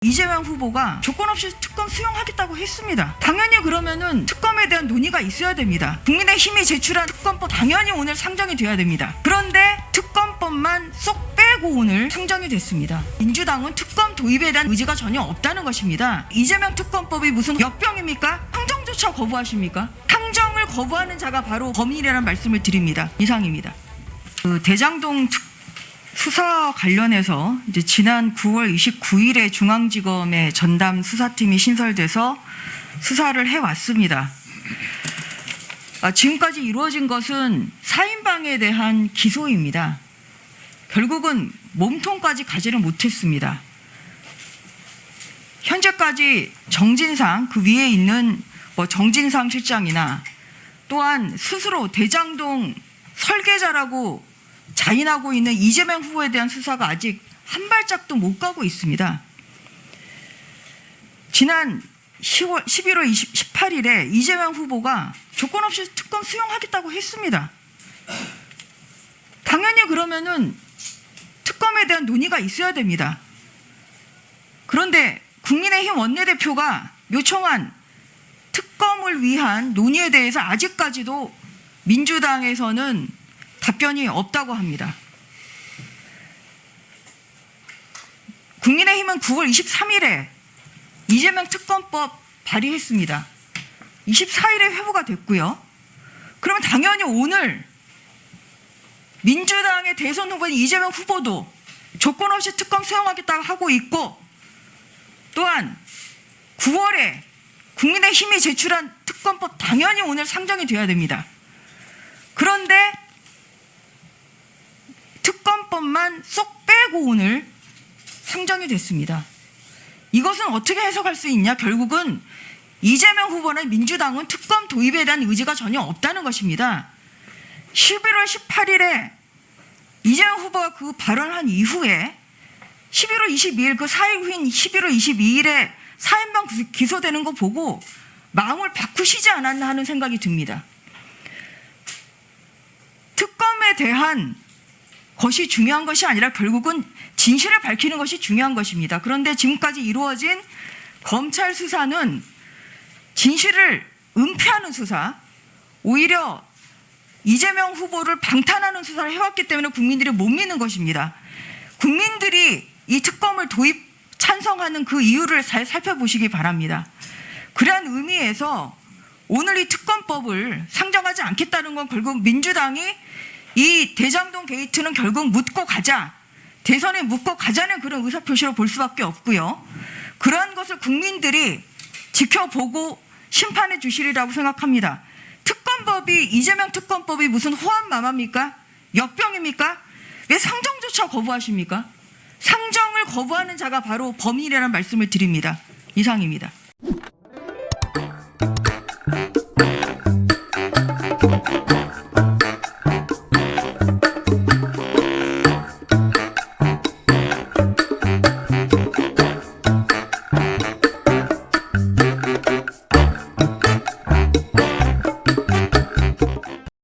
이재명 후보가 조건 없이 특검 수용하겠다고 했습니다. 당연히 그러면은 특검에 대한 논의가 있어야 됩니다. 국민의힘이 제출한 특검법 당연히 오늘 상정이 돼야 됩니다. 그런데 특검법만 쏙 빼고 오늘 상정이 됐습니다. 민주당은 특검 도입에 대한 의지가 전혀 없다는 것입니다. 이재명 특검법이 무슨 역병입니까? 상정조차 거부하십니까? 상정을 거부하는 자가 바로 범인이라는 말씀을 드립니다. 이상입니다. 대장동 수사 관련해서 이제 지난 9월 29일에 중앙지검의 전담 수사팀이 신설돼서 수사를 해왔습니다. 지금까지 이루어진 것은 사인방에 대한 기소입니다. 결국은 몸통까지 가지를 못했습니다. 현재까지 정진상, 그 위에 있는 정진상 실장이나 또한 스스로 대장동 설계자라고 자인하고 있는 이재명 후보에 대한 수사가 아직 한 발짝도 못 가고 있습니다. 지난 11월 18일에 이재명 후보가 조건 없이 특검 수용하겠다고 했습니다. 당연히 그러면은 특검에 대한 논의가 있어야 됩니다. 그런데 국민의힘 원내대표가 요청한 특검을 위한 논의에 대해서 아직까지도 민주당에서는 답변이 없다고 합니다. 국민의힘은 9월 23일에 이재명 특검법 발의했습니다. 24일에 회부가 됐고요. 그러면 당연히 오늘 민주당의 대선 후보인 이재명 후보도 조건 없이 특검 수용하겠다고 하고 있고, 또한 9월에 국민의힘이 제출한 특검법 당연히 오늘 상정이 돼야 됩니다. 그런데 특검법만 쏙 빼고 오늘 상정이 됐습니다. 이것은 어떻게 해석할 수 있냐? 결국은 이재명 후보나 민주당은 특검 도입에 대한 의지가 전혀 없다는 것입니다. 11월 18일에 이재명 후보가 그 발언한 이후에 11월 22일 그 4일 후인 11월 22일에 사인방 기소되는 거 보고 마음을 바꾸시지 않았나 하는 생각이 듭니다. 특검에 대한 것이 중요한 것이 아니라 결국은 진실을 밝히는 것이 중요한 것입니다. 그런데 지금까지 이루어진 검찰 수사는 진실을 은폐하는 수사, 오히려 이재명 후보를 방탄하는 수사를 해왔기 때문에 국민들이 못 믿는 것입니다. 국민들이 이 특검을 도입 찬성하는 그 이유를 잘 살펴보시기 바랍니다. 그러한 의미에서 오늘 이 특검법을 상정하지 않겠다는 건 결국 민주당이 이 대장동 게이트는 결국 묻고 가자, 대선에 묻고 가자는 그런 의사표시로 볼 수밖에 없고요. 그러한 것을 국민들이 지켜보고 심판해 주시리라고 생각합니다. 특검법이, 이재명 특검법이 무슨 호환마마입니까? 역병입니까? 왜 상정조차 거부하십니까? 상정을 거부하는 자가 바로 범인이라는 말씀을 드립니다. 이상입니다.